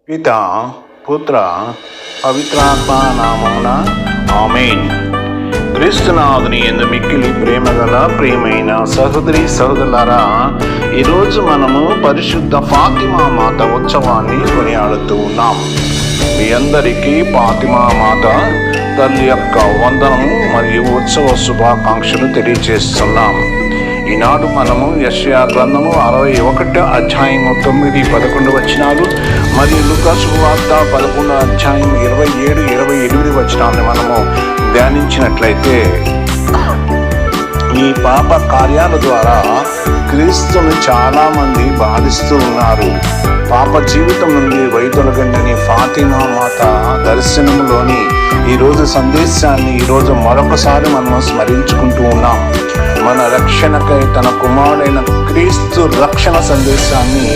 పిత పుత్ర పవిత్రాత్మ నామమున ఆమేన్. క్రీస్తునాథుని యందు మిక్కిలి ప్రేమగల ప్రియమైన సహోదరి సహోదరులారా, ఈరోజు మనము పరిశుద్ధ ఫాతిమా మాత ఉత్సవాన్ని కొనియాడుతూ ఉన్నాం. మీ అందరికీ ఫాతిమా మాత తల్లి యొక్క వందనము మరియు ఉత్సవ శుభాకాంక్షలు తెలియజేస్తున్నాం. ఈనాడు మనము యెషయా గ్రంథము 61 అధ్యాయము 9-11 వచనాలు మరియు లూకా సువార్త 11 అధ్యాయం 27-28 వచనాలను మనము ధ్యానించినట్లయితే, ఈ పాప కార్యాల ద్వారా క్రీస్తును చాలా మంది బాధిస్తూ ఉన్నారు. పాప జీవితం నుండి వైదొలగండని ఫాతిమా మాత దర్శనంలోని ఈరోజు సందేశాన్ని ఈరోజు మరొకసారి మనం స్మరించుకుంటూ ఉన్నాం. మన రక్షణకై తన కుమారుడైన క్రీస్తు రక్షణ సందేశాన్ని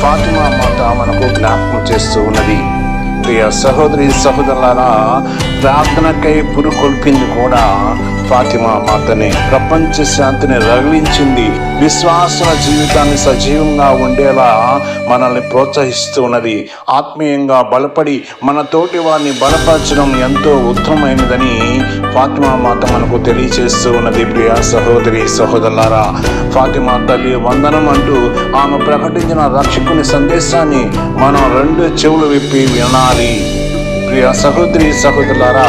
ఫాతిమా మాత మనకు జ్ఞాపకం చేస్తూ ఉన్నది. ప్రియ సహోదరి సహోదరులారా, ప్రార్థనకై పురుకొల్పింది కూడా ఫాతిమా మాతనే. ప్రపంచ శాంతిని రగిలించింది. విశ్వాసుల జీవితాన్ని సజీవంగా ఉండేలా మనల్ని ప్రోత్సహిస్తూ ఉన్నది. ఆత్మీయంగా బలపడి మన తోటి వారిని బలపరచడం ఎంతో ఉత్తమమైనదని ఫాతిమా మాత మనకు తెలియజేస్తూ ఉన్నది. ప్రియ సహోదరి సహోదరులారా, ఫాతిమా తల్లి వందనం అంటూ ఆమె ప్రకటించిన రక్షకుని సందేశాన్ని మనం 2 చెవులు విప్పి వినాలి. ప్రియ సహోదరి సహోదరులారా,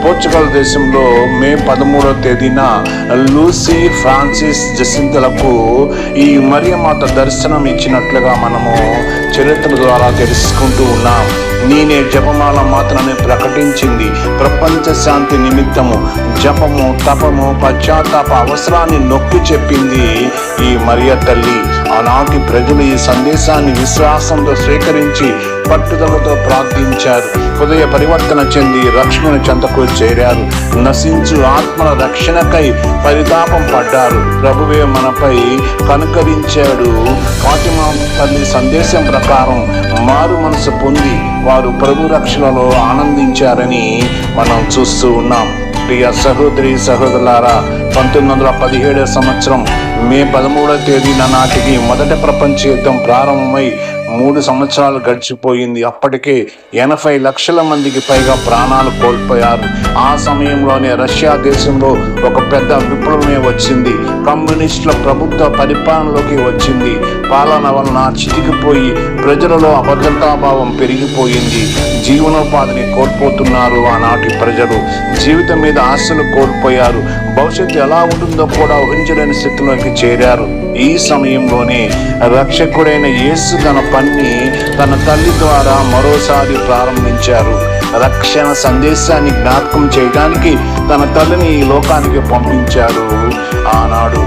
పోర్చుగల్ దేశంలో మే 13వ తేదీన లూసీ ఫ్రాన్సిస్ జసింతలకు ఈ మరియమాత దర్శనం ఇచ్చినట్లుగా మనము చరిత్ర ద్వారా తెలుసుకుంటూ ఉన్నాం. నేనే జపమాల మాత్రమే ప్రకటించింది. ప్రపంచ శాంతి నిమిత్తము జపము, తపము, పశ్చాత్తాప అవసరాన్ని నొక్కి చెప్పింది ఈ మరియ తల్లి. ఆనాటి ప్రజలు ఈ సందేశాన్ని విశ్వాసంతో స్వీకరించి పట్టుదలతో ప్రార్థించారు. హృదయ పరివర్తన చెంది రక్షణ చెంతకు చేరారు. నశించు ఆత్మల రక్షణకై పరితాపం పడ్డారు. ప్రభువే మనపై కనుకరించాడు. ఫాతిమా తల్లి సందేశం ప్రకారం మారు మనసు పొంది వారు ప్రభు రక్షణలో ఆనందించారని మనం చూస్తూ ఉన్నాం. ప్రియ సహోదరి సహోదరులారా, 1917 సంవత్సరం మే 13వ తేదీన నాటికి మొదటి ప్రపంచ యుద్ధం ప్రారంభమై 3 సంవత్సరాలు గడిచిపోయింది. అప్పటికే 80 లక్షల మందికి పైగా ప్రాణాలు కోల్పోయారు. ఆ సమయంలోనే రష్యా దేశంలో ఒక పెద్ద విప్లవమే వచ్చింది. కమ్యూనిస్టుల ప్రభుత్వ పరిపాలనలోకి వచ్చింది. పాలన వలన చితికిపోయి ప్రజలలో అభద్రతాభావం పెరిగిపోయింది. జీవనోపాధిని కోల్పోతున్నారు ఆనాటి ప్రజలు. జీవితం మీద ఆశలు కోల్పోయారు. భవిష్యత్తు ఎలా ఉంటుందో కూడా ఊహించలేని స్థితిలోకి చేరారు. ఈ సమయంలోనే రక్షకుడైన యేసు తన పని తన తల్లి ద్వారా మరోసారి ప్రారంభించారు. రక్షణ సందేశాన్ని జ్ఞాపకం చేయడానికి తన తల్లిని ఈ లోకానికి పంపించారు. ఆనాడు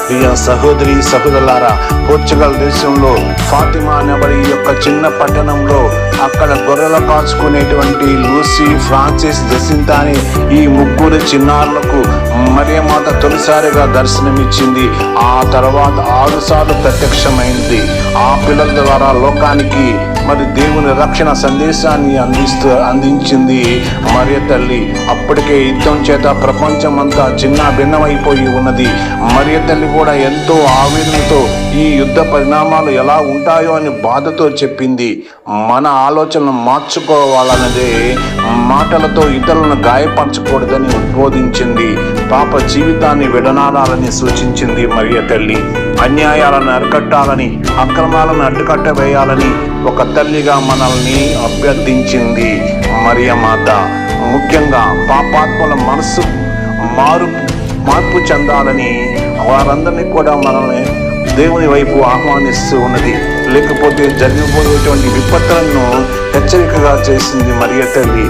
ప్రియ సహోదరి సహోదరులారా, పోర్చుగల్ దేశంలో ఫాతిమా అనబడి యొక్క చిన్న పట్టణంలో అక్కడ గొర్రెలు కాచుకునేటువంటి లూసీ, ఫ్రాన్సిస్, జసింతా అని ఈ 3 చిన్నారులకు మరియమాత తొలిసారిగా దర్శనమిచ్చింది. ఆ తర్వాత 6 సార్లు ప్రత్యక్షమైంది. ఆ పిల్లల ద్వారా లోకానికి దేవుని రక్షణ సందేశాన్ని అందించింది మరియ తల్లి. అప్పటికే యుద్ధం చేత ప్రపంచం అంతా చిన్న భిన్నమైపోయి ఉన్నది. మరియ తల్లి కూడా ఎంతో ఆవేదనతో ఈ యుద్ధ పరిణామాలు ఎలా ఉంటాయో అని బాధతో చెప్పింది. మన ఆలోచనలు మార్చుకోవాలన్నదే, మాటలతో ఇతరులను గాయపరచకూడదని ఉద్బోధించింది. పాప జీవితాన్ని విడనాడాలని సూచించింది మరియ తల్లి. అన్యాయాలను అరికట్టాలని, అక్రమాలను అడ్డుకట్టవేయాలని ఒక తల్లిగా మనల్ని అభ్యర్థించింది మరియమాత. ముఖ్యంగా పాపాత్మల మనసు మార్పు చెందాలని వారందరినీ కూడా మనల్ని దేవుని వైపు ఆహ్వానిస్తూ ఉన్నది. లేకపోతే జరిగిపోయేటువంటి విపత్తులను హెచ్చరికగా చేసింది మరియ తల్లి.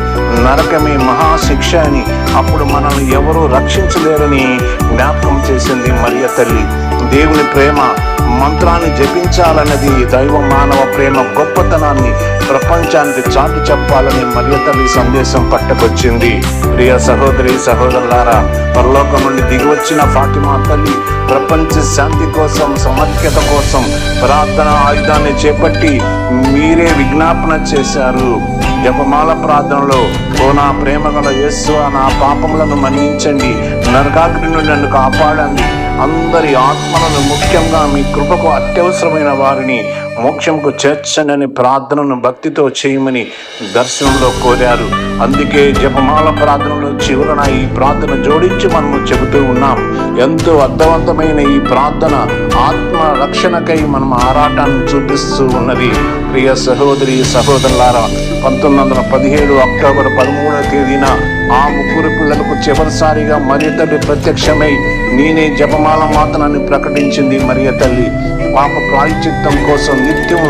నరకమే మహాశిక్ష అని, అప్పుడు మనల్ని ఎవరూ రక్షించలేరని జ్ఞాపకం చేసింది మరియ తల్లి. దేవుని ప్రేమ మంత్రాన్ని జపించాలన్నది దైవ మానవ ప్రేమ గొప్పతనాన్ని ప్రపంచానికి చాటి చెప్పాలని మరియ తల్లి సందేశం పట్టుకొచ్చింది. ప్రియ సహోదరి సహోదరులారా, పరలోకం నుండి దిగివచ్చిన ఫాతిమా తల్లి ప్రపంచ శాంతి కోసం, సమైక్యత కోసం ప్రార్థన ఆయుధాన్ని చేపట్టి మీరే విజ్ఞాపన చేశారు. జపమాల ప్రార్థనలో, ఓ నా ప్రేమగల యేసు, నా పాపములను మన్నించండి, నరకాగ్ని నుండి నన్ను కాపాడండి, అందరి ఆత్మలను, ముఖ్యంగా మీ కృపకు అత్యవసరమైన వారిని మోక్షంకు చేర్చనని ప్రార్థనను భక్తితో చేయమని దర్శనంలో కోరారు. అందుకే జపమాల ప్రార్థనలో చివరన ఈ ప్రార్థన జోడించి మనము చెబుతూ ఉన్నాం. ఎంతో అర్థవంతమైన ఈ ప్రార్థన ఆత్మ రక్షణకై మనం ఆరాటాన్ని చూపిస్తూ ఉన్నది. ప్రియ సహోదరి సహోదరులారా, 1917 అక్టోబర్ 13వ తేదీన ఆ ముగ్గురు పిల్లలకు చివరిసారిగా మరియ తల్లి ప్రత్యక్షమై నేనే జపమాల మాతనని ప్రకటించింది. మరియ తల్లి పాప ప్రాయశ్చిత్తం కోసం నిత్యం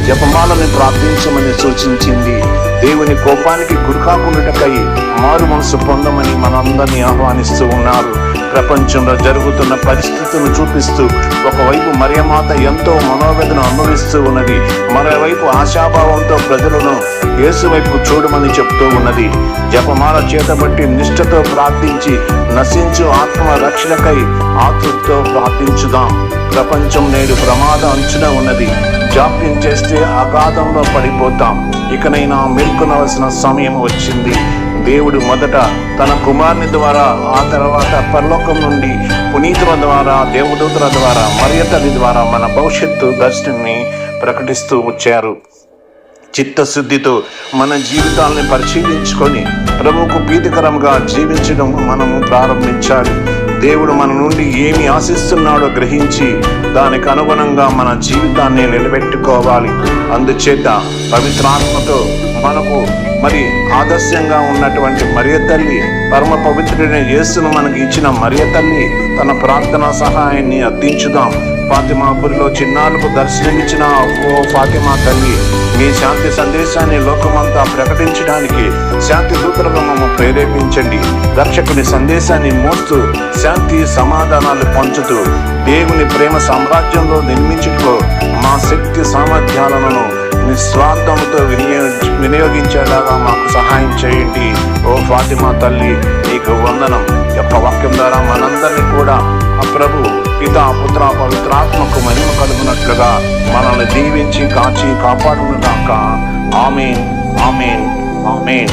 జపమాలని ప్రార్థించమని సూచించింది. దేవుని కోపానికి గురికాకుండుటకై మారు మనసు పొందమని మనందరినీ ఆహ్వానిస్తూ ఉన్నారు. ప్రపంచంలో జరుగుతున్న పరిస్థితులను చూపిస్తూ ఒకవైపు మరియమాత ఎంతో మనోవేదన అనుభవిస్తూ ఉన్నది, మరోవైపు ఆశాభావంతో ప్రజలను యేసు వైపు చూడమని చెప్తూ ఉన్నది. జపమాల చేతబట్టి నిష్ఠతో ప్రార్థించి నశించు ఆత్మ రక్షణకై ఆతృతతో ప్రార్థించుదాం. ప్రపంచం నేడు ప్రమాద అంచున ఉన్నది. జాప్యం చేస్తే అగాధంలో పడిపోతాం. ఇకనైనా మేల్కొనవలసిన సమయం వచ్చింది. దేవుడు మొదట తన కుమారుని ద్వారా, ఆ తర్వాత పరలోకం నుండి పునీతుల ద్వారా, దేవదూతల ద్వారా, మరియ తల్లి ద్వారా మన భవిష్యత్తు దర్శనాన్ని ప్రకటిస్తూ వచ్చారు. చిత్తశుద్ధితో మన జీవితాలని పరిశీలించుకొని ప్రభువుకు ప్రీతికరంగా జీవించడం మనము ప్రారంభించాలి. దేవుడు మన నుండి ఏమి ఆశిస్తున్నాడో గ్రహించి దానికి అనుగుణంగా మన జీవితాన్ని నిలబెట్టుకోవాలి. అందుచేత పవిత్రాత్మతో మనకు ఆదర్శంగా ఉన్నటువంటి మరియ తల్లి, పరమ పవిత్రుడైన యేసును మనకి ఇచ్చిన మరియ తల్లి తన ప్రార్థనా సహాయాన్ని అర్థించుదాం. ఫాతిమాపురిలో చిన్నారులకు దర్శనమిచ్చిన ఓ ఫాతిమా తల్లి, మీ శాంతి సందేశాన్ని లోకమంతా ప్రకటించడానికి శాంతి దూతలను మమ్మల్ని ప్రేరేపించండి. రక్షకుని సందేశాన్ని మోస్తూ శాంతి సమాధానాలు పంచుతూ దేవుని ప్రేమ సామ్రాజ్యంలో నిర్మించుటలో మా శక్తి సామర్థ్యాలను నిస్వార్థంతో వినియోగించేలాగా మాకు సహాయం చేయండి. ఓ ఫాతిమా తల్లి, నీకు వందనం. యొక్క వాక్యం ద్వారా మనందరినీ కూడా ఆ ప్రభు పితా పుత్ర పవిత్రాత్మకు మహిమ కలుగునట్లుగా మనల్ని దీవించి కాచి కాపాడును గాక. ఆమేన్, ఆమేన్, ఆమేన్.